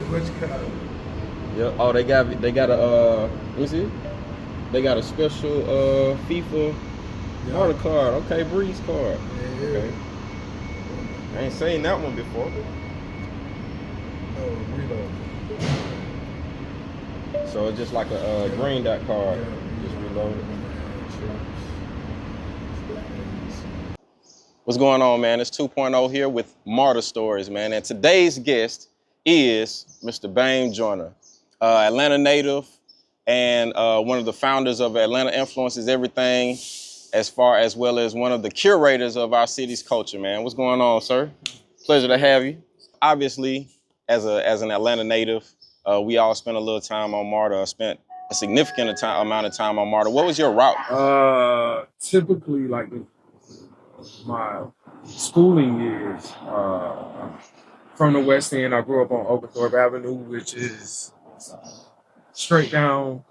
Which car? Yeah. Oh, they got a let me see. They got a special FIFA Yeah. MARTA card. Okay, Breeze card. Yeah. Okay. I ain't seen that one before. No, reload. So it's just like a Yeah. green dot card. Yeah. Just reload it. Trips. What's going on, man? It's 2.0 here with MARTA Stories, man. And today's guest is Mr. Bem Joiner, Atlanta native and one of the founders of Atlanta Influences Everything, as well as one of the curators of our city's culture, man. What's going on, sir? Pleasure to have you. Obviously, as an Atlanta native, we all spent a little time on MARTA. Spent a significant amount of time on MARTA. What was your route? Typically, like my schooling years, from the West End, I grew up on Oglethorpe Avenue, which is straight down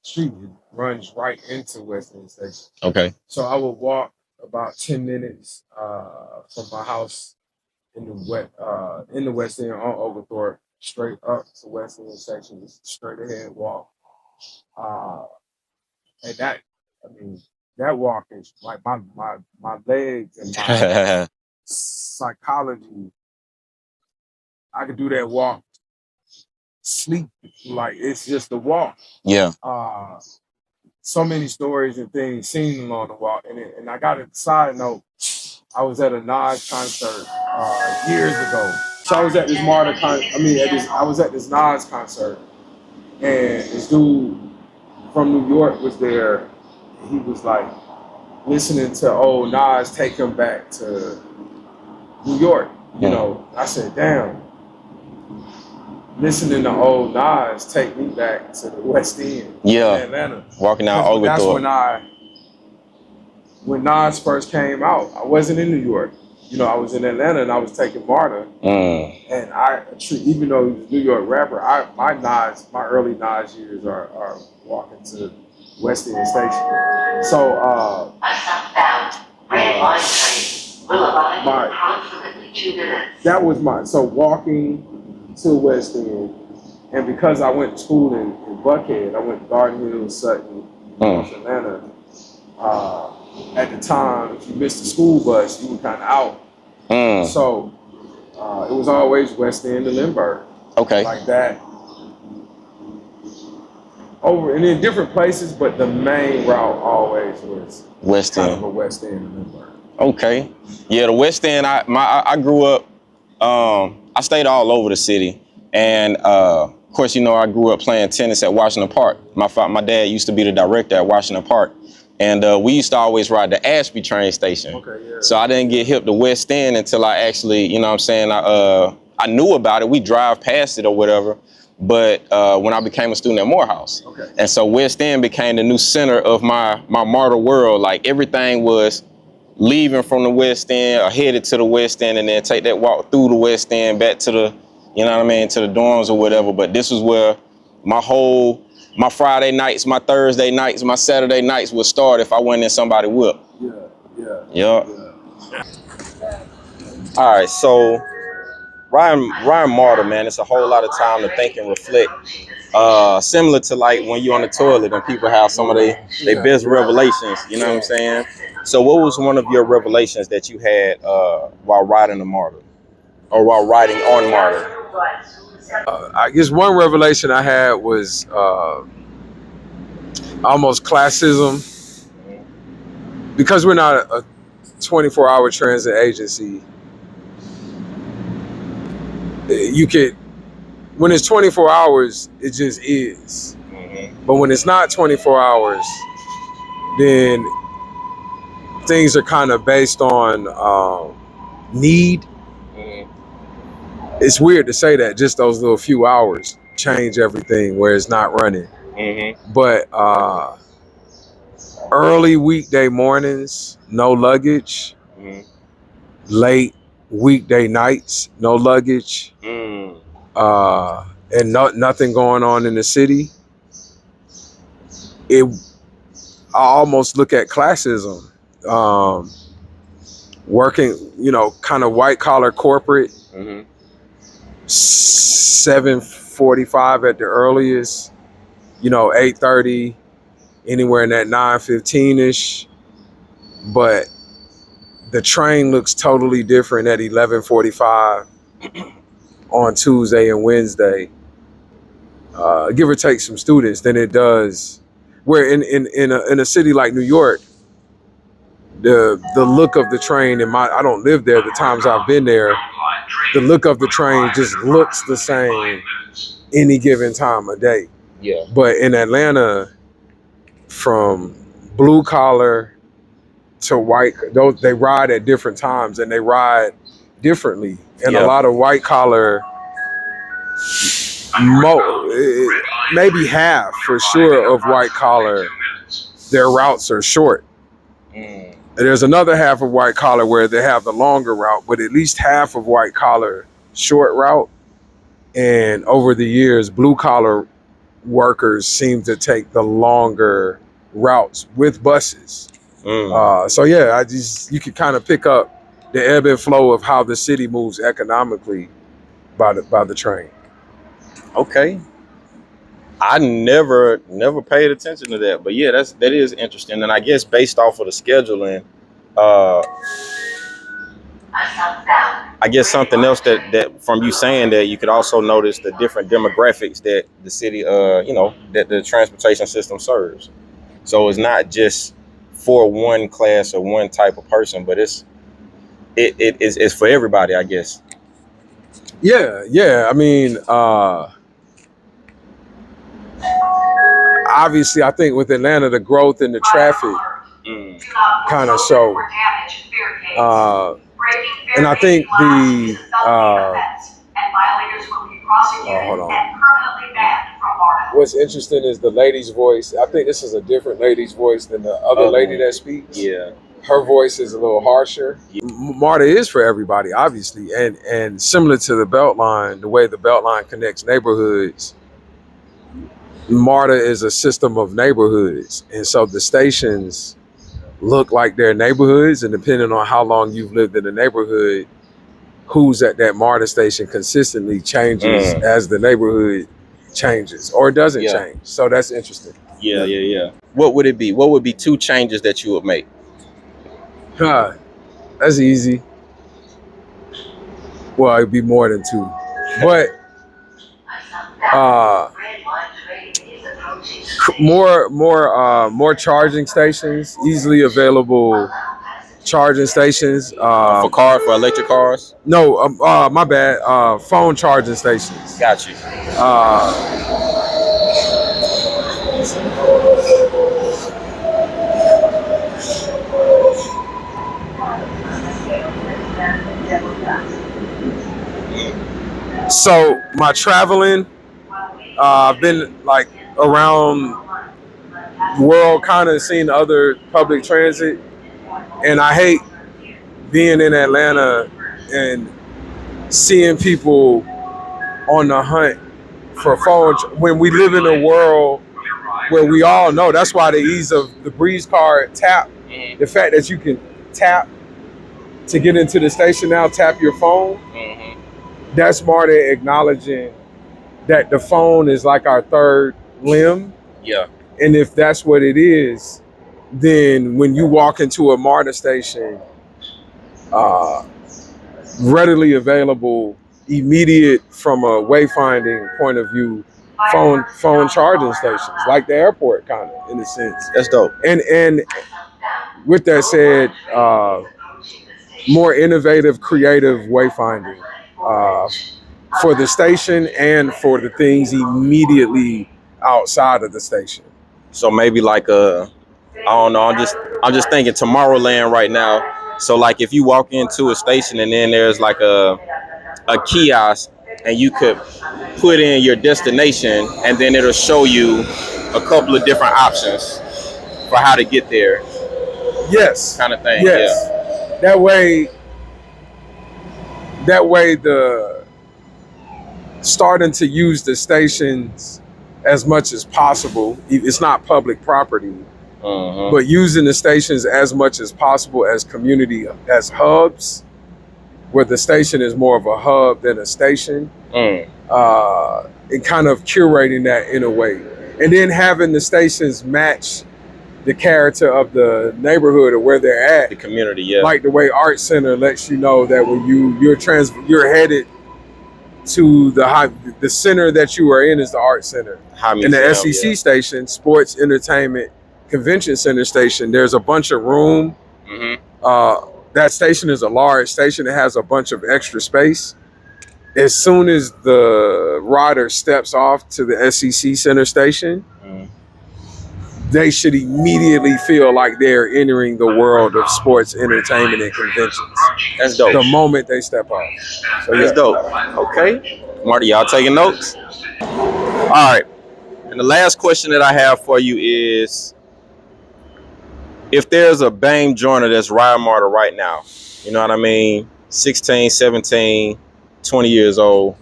street. It runs right into West End Station. Okay. So I would walk about 10 minutes from my house in the West End on Oglethorpe, straight up to West End Section, just straight ahead walk. Uh, and that, I mean, that walk is like my legs and my psychology. I could do that walk, sleep, like it's just a walk. Yeah. So many stories and things seen along the walk. And I got a side note. I was at a Nas concert years ago. So I was at this I was at this Nas concert, and this dude from New York was there. He was like listening to old Nas take him back to New York. You know, I said, damn, listening to old Nas take me back to the West End in Atlanta. Walking down Because that's Oglethorpe. when Nas first came out. I wasn't in New York. You know, I was in Atlanta and I was taking MARTA. And even though he was a New York rapper, my early Nas years are walking to West End Station. So, that was so walking to West End, and because I went to school in Buckhead, I went to Garden Hill, Sutton, North Atlanta. At the time, if you missed the school bus, you were kind of out. So it was always West End to Lindbergh. Okay. Like that. Over and in different places, but the main route always was West kind End. of a West End to Lindbergh. Okay. Yeah, the West End. I grew up. I stayed all over the city, and of course, you know, I grew up playing tennis at Washington Park. My dad used to be the director at Washington Park, and we used to always ride the Ashby train station. Okay, yeah. So I didn't get hip to West End until I actually, you know what I'm saying, I knew about it. We drive past it or whatever. But when I became a student at Morehouse. Okay. And so West End became the new center of my MARTA world. Like everything was leaving from the West End or headed to the West End and then take that walk through the West End back to the, you know what I mean, to the dorms or whatever. But this was where my Friday nights, my Thursday nights, my Saturday nights would start if I went in somebody's whip. Yeah. All right, so Ryan MARTA, man, it's a whole lot of time to think and reflect. Similar to like when you're on the toilet and people have some of their best revelations, you know what I'm saying? So what was one of your revelations that you had while riding the MARTA or while riding on MARTA? I guess one revelation I had was almost classism. Because we're not a 24-hour transit agency, you could, when it's 24 hours, it just is. But when it's not 24 hours, then things are kind of based on need. It's weird to say that just those little few hours change everything where it's not running. But early weekday mornings, no luggage. Late weekday nights, no luggage. And nothing going on in the city. I almost look at classism. Working, you know, kind of white collar corporate. 7:45 at the earliest, 8:30, anywhere in that 9:15-ish. But the train looks totally different at 11:45 on Tuesday and Wednesday, give or take some students, than it does where in a city like New York, the look of the train I don't live there. The times I've been there, the look of the train just looks the same any given time of day. Yeah. But in Atlanta, from blue collar to white, they ride at different times and they ride differently. And a lot of white collar, maybe half for sure of white collar, their routes are short. There's another half of white collar where they have the longer route, but at least half of white collar short route. And over the years, blue collar workers seem to take the longer routes with buses. So yeah, you can kind of pick up the ebb and flow of how the city moves economically by the train. Okay. I never paid attention to that, but yeah, that is interesting. And I guess based off of the scheduling, I guess something else that from you saying that you could also notice the different demographics that the city, that the transportation system serves. So it's not just for one class or one type of person, but it's for everybody, I guess. Yeah. I mean, obviously, I think with Atlanta, the growth in the traffic kind of show. And I think the hold on. What's interesting is the lady's voice. I think this is a different lady's voice than the other lady that speaks. Yeah. Her voice is a little harsher. MARTA is for everybody, obviously, and similar to the Beltline, the way the Beltline connects neighborhoods, MARTA is a system of neighborhoods, and so the stations look like their neighborhoods, and depending on how long you've lived in the neighborhood, who's at that MARTA station consistently changes as the neighborhood changes or doesn't change. So that's interesting. Yeah. What would it be? What would be two changes that you would make? That's easy. Well, it'd be more than two, but more charging stations, easily available charging stations. For electric cars? No, my bad. Phone charging stations. Got you. So my traveling, I've been like around the world, kind of seeing other public transit, and I hate being in Atlanta and seeing people on the hunt for phones when we live in a world where we all know. That's why the ease of the Breeze card tap, the fact that you can tap to get into the station now, tap your phone. That's MARTA acknowledging that the phone is like our third limb. Yeah. And if that's what it is, then when you walk into a MARTA station, readily available, immediate from a wayfinding point of view, phone charging stations, like the airport, kind of, in a sense. That's dope. And with that said, more innovative, creative wayfinding for the station and for the things immediately outside of the station. So maybe like I don't know, I'm just thinking Tomorrowland right now. So like if you walk into a station and then there's like a kiosk and you could put in your destination and then it'll show you a couple of different options for how to get there. Yes. Kind of thing. Yes. Yeah. That way the starting to use the stations as much as possible. It's not public property, but using the stations as much as possible as community, as hubs, where the station is more of a hub than a station. And kind of curating that in a way, and then having the stations match the character of the neighborhood or where they're at. The community, yeah. Like the way Art Center lets you know that when you're headed to the center that you are in is the Art Center. High In the museum, SEC yeah. station, Sports Entertainment Convention Center station, there's a bunch of room. That station is a large station. It has a bunch of extra space. As soon as the rider steps off to the SEC Center station, they should immediately feel like they're entering the world of sports, entertainment, and conventions. That's dope. The moment they step off. So, that's dope. Okay. Marty, y'all taking notes? All right. And the last question that I have for you is, if there's a Bem Joiner that's riding MARTA right now, you know what I mean? 16, 17, 20 years old,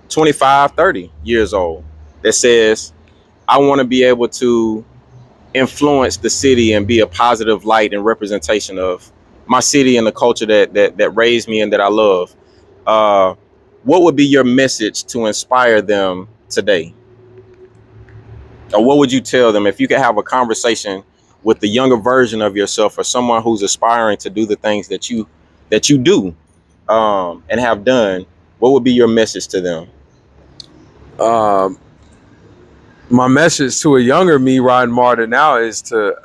25, 30 years old, that says, I want to be able to influence the city and be a positive light and representation of my city and the culture that raised me and that I love. What would be your message to inspire them today? Or what would you tell them if you could have a conversation with the younger version of yourself, or someone who's aspiring to do the things that you do and have done? What would be your message to them? My message to a younger me riding MARTA now is to,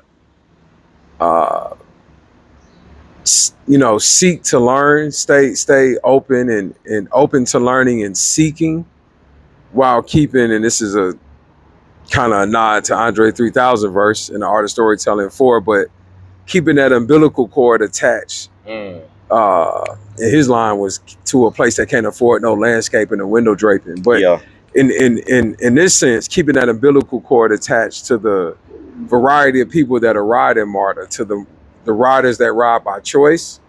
seek to learn, stay open and open to learning and seeking, while keeping, and this is a kind of a nod to Andre 3000 verse in the Art of Storytelling 4, but keeping that umbilical cord attached. And his line was, to a place that can't afford no landscaping and window draping. But Yeah. in this sense, keeping that umbilical cord attached to the variety of people that are riding MARTA, to the riders that ride by choice,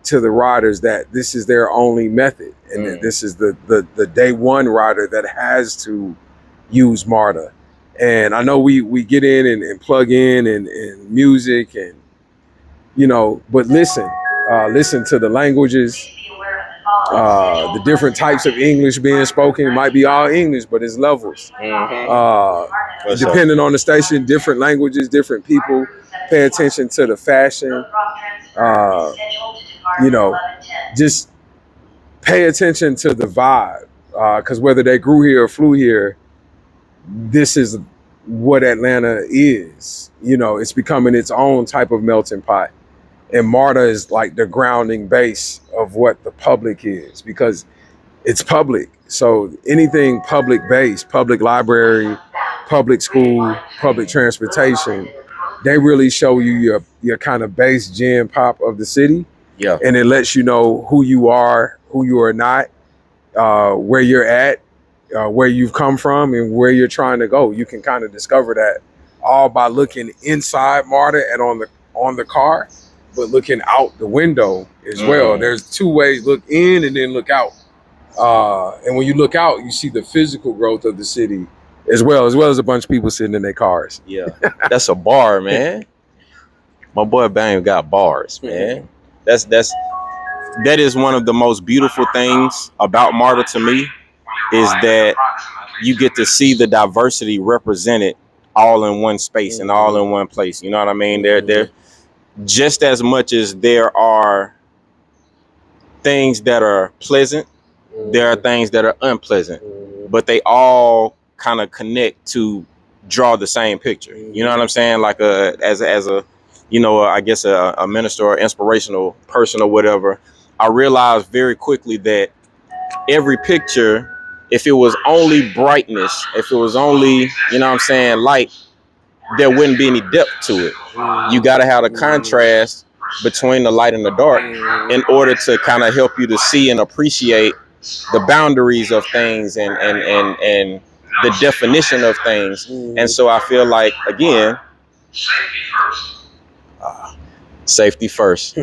to the riders that this is their only method, and that this is the day one rider that has to use MARTA. And I know we get in and plug in and music, and but listen to the languages, the different types of English being spoken. It might be all English, but it's levels. Depending on the station, different languages, different people. Pay attention to the fashion. Just pay attention to the vibe, because whether they grew here or flew here, this is what Atlanta is. It's becoming its own type of melting pot. And MARTA is like the grounding base of what the public is, because it's public. So anything public based, public library, public school, public transportation, they really show you your kind of base gem pop of the city. Yeah. And it lets you know who you are not, where you're at, where you've come from, and where you're trying to go. You can kind of discover that all by looking inside MARTA and on the car, but looking out the window as well. There's two ways: look in and then look out. And when you look out, you see the physical growth of the city as well as a bunch of people sitting in their cars. Yeah, that's a bar, man. My boy Bam got bars, man. That is one of the most beautiful things about MARTA to me, is that you get to see the diversity represented all in one space and all in one place. You know what I mean? They're just as much as there are things that are pleasant, there are things that are unpleasant, but they all kind of connect to draw the same picture. You know what I'm saying? Like as a I guess a minister or inspirational person or whatever, I realized very quickly that every picture, if it was only brightness, if it was only, light, there wouldn't be any depth to it. You got to have a contrast between the light and the dark in order to kind of help you to see and appreciate the boundaries of things and the definition of things. And so I feel like, again, safety first.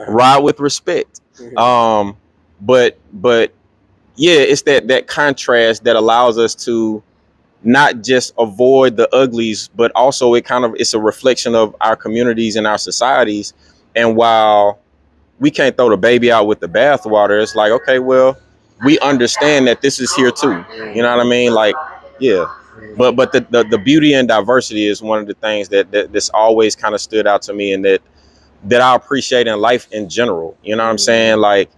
Ride with respect. But yeah, it's that contrast that allows us to not just avoid the uglies, but also it's a reflection of our communities and our societies. And while we can't throw the baby out with the bathwater, it's like, okay, well, we understand that this is here too. You know what I mean? Like, yeah. But the beauty and diversity is one of the things that's always kind of stood out to me, and that I appreciate in life in general. You know what I'm saying? Like,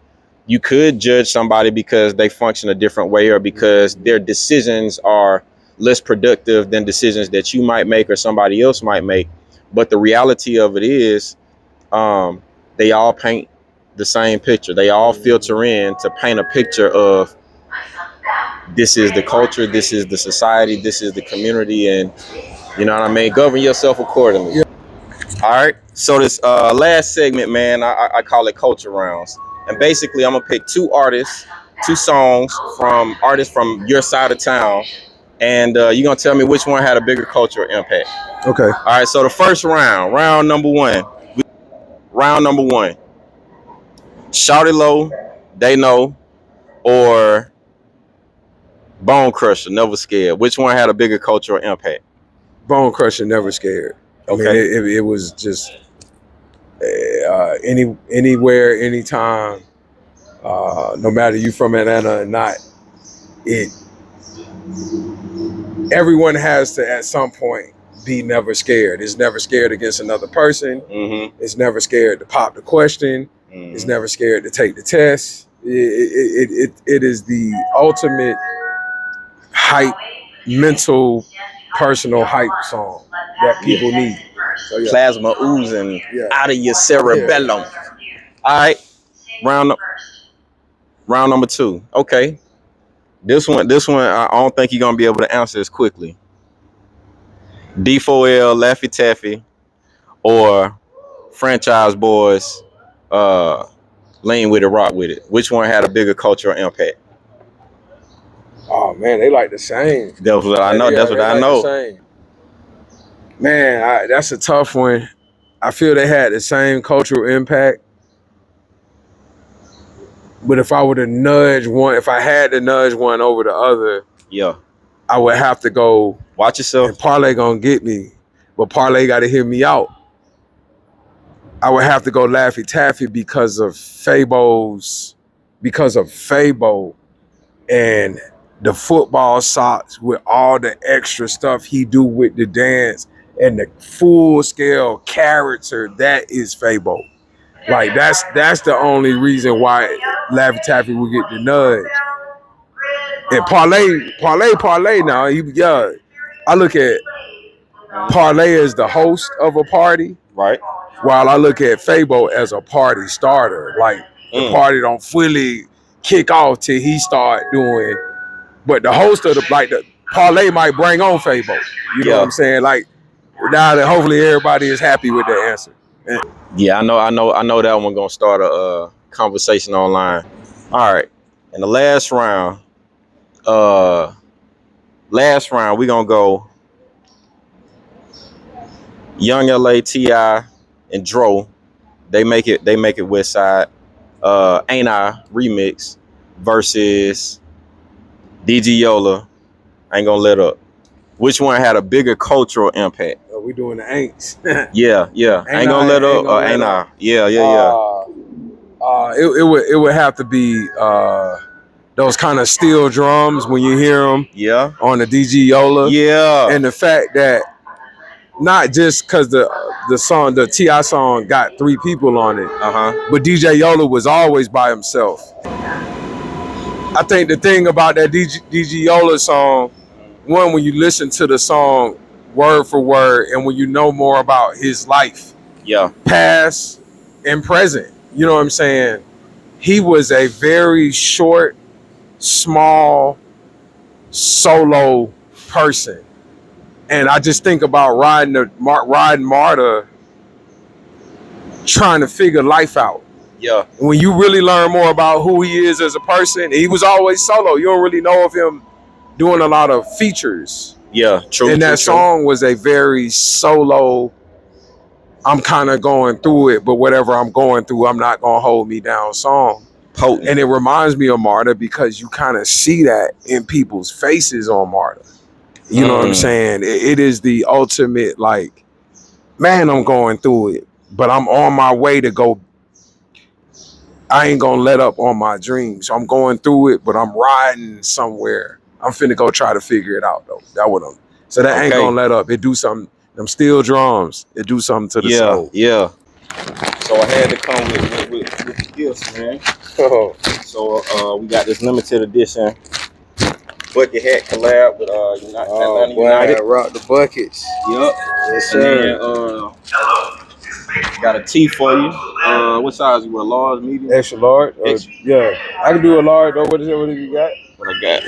you could judge somebody because they function a different way, or because their decisions are less productive than decisions that you might make or somebody else might make. But the reality of it is, they all paint the same picture. They all filter in to paint a picture of, this is the culture, this is the society, this is the community, and you know what I mean? Govern yourself accordingly. Yeah. All right. So this last segment, man, I call it Culture Rounds. And basically, I'm going to pick two artists, two songs from artists from your side of town. And you're going to tell me which one had a bigger cultural impact. Okay. All right. So the first round, round number one. Shawty Low, They Know, or Bone Crusher, Never Scared. Which one had a bigger cultural impact? Bone Crusher, Never Scared. I mean, it was just anywhere, anytime, no matter you from Atlanta or not. Everyone has to at some point be never scared. It's never scared against another person. Mm-hmm. It's never scared to pop the question. Mm-hmm. It's never scared to take the test. It is the ultimate hype, mental, personal hype song that people need. So, yeah. Plasma oozing out of your cerebellum. Yeah. All right, round number two. Okay, this one, I don't think you're gonna be able to answer this quickly. D4L, Laffy Taffy, or Franchise Boys, Lean With It, Rock With It. Which one had a bigger cultural impact? Oh man, they like the same. That's what I know. That's what I know. Man, that's a tough one. I feel they had the same cultural impact. But if I were to nudge one, if I had to nudge one over the other, yeah, I would have to go. Watch yourself. And Parlay gonna get me, but Parlay got to hear me out. I would have to go Laffy Taffy because of Fabo and the football socks with all the extra stuff he do with the dance and the full scale character that is Fabo. Like that's the only reason why Laffy Taffy would get the nudge. And Parlay now, I look at Parlay as the host of a party. Right. While I look at Fabo as a party starter. Like the party don't fully kick off till he start doing. But the host of the Parlay might bring on Fabo. You know what I'm saying? Like now that hopefully everybody is happy with their answer. Yeah, I know that one gonna start a conversation online. All right. In the last round, we gonna go Young LA, T.I. and Dro. They make it West Side. Ain't I remix versus DG Yola, Ain't Gonna Let Up. Which one had a bigger cultural impact? We doing the ain'ts. yeah. Ain't Gonna Let Up or Ain't I? Yeah. It would have to be those kind of steel drums when you hear them. Yeah. On the DG Yola. Yeah. And the fact that not just because the T.I. song got 3 people on it. But DJ Yola was always by himself. I think the thing about that DG Yola song, one, when you listen to the song word for word, and when you know more about his life, past and present, you know what I'm saying? He was a very short, small, solo person. And I just think about riding MARTA, trying to figure life out. Yeah. When you really learn more about who he is as a person, he was always solo. You don't really know of him doing a lot of features. Yeah, true. And that song was a very solo, I'm kind of going through it, but whatever I'm going through, I'm not going to hold me down song. Potent. And it reminds me of MARTA because you kind of see that in people's faces on MARTA. You know what I'm saying? It is the ultimate, like, man, I'm going through it, but I'm on my way to go I ain't gonna let up on my dreams. So I'm going through it, but I'm riding somewhere. I'm finna go try to figure it out though. That what I'm. So that ain't Okay. gonna let up. It do something. Them steel drums. It do something to the Yeah, soul. yeah. So I had to come with the gifts, man. So we got this limited edition bucket hat collab with Atlanta United. I rock the buckets. Yep. Yes, And sir. then got a tee for you. What size you wear? Large, medium? Extra large. Extra. Yeah, I can do a large. Though. What is it? What have you got? What I got?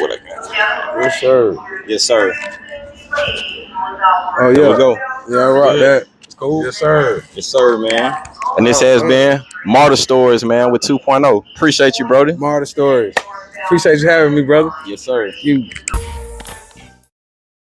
Yes, sir. Yes, sir. Oh There yeah. we go. Yeah, I rock Good. that. It's cool. Yes, sir. Yes, sir, man. And this has been MARTA Stories, man, with 2.0. Appreciate you, Brody. MARTA Stories. Appreciate you having me, brother. Yes, sir. You.